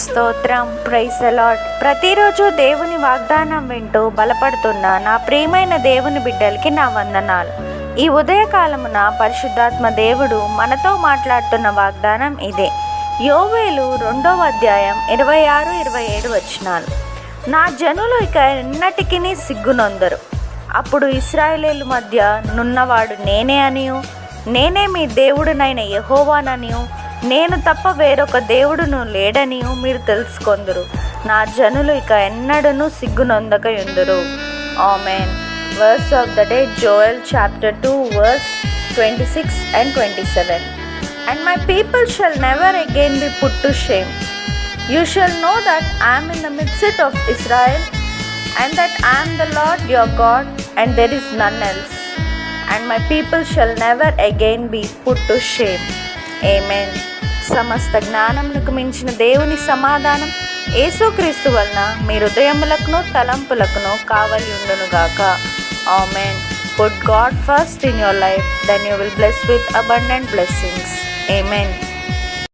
స్తోత్రం. Praise the lord. ప్రతిరోజు దేవుని వాగ్దానం వింటూ బలపడుతున్న నా ప్రియమైన దేవుని బిడ్డలకి నా వందనాలు. ఈ ఉదయకాలమున పరిశుద్ధాత్మ దేవుడు మనతో మాట్లాడుతున్న వాగ్దానం ఇదే. యోవేలు 2వ అధ్యాయం 26-27 వచనాలు. నా జనులు ఇక ఎన్నటికీ సిగ్గునొందరు. అప్పుడు ఇశ్రాయేలీయుల మధ్య నున్నవాడు నేనే అనియు, నేనే మీ దేవుడునైన యెహోవాననియు, నేను తప్ప వేరొక దేవుడును లేడనియు మీరు తెలుసుకొందురు. నా జనులు ఇక ఎన్నడను సిగ్గునొందకయుందురు. ఆమేన్. Verse of the day, Joel chapter 2 verse 26 and 27. And my people shall never again be put to shame. You shall know that I am in the midst of Israel, and that I am the Lord your God, and there is none else. And my people shall never again be put to shame. ఆమేన్. సమస్త జ్ఞానమునకు మించిన దేవుని సమాధానం యేసుక్రీస్తు వలన మీ హృదయములకును తలంపులకును కావలి ఉండునుగాక. ఆమేన్. Put God first in your life, then you will bless with abundant blessings. Amen.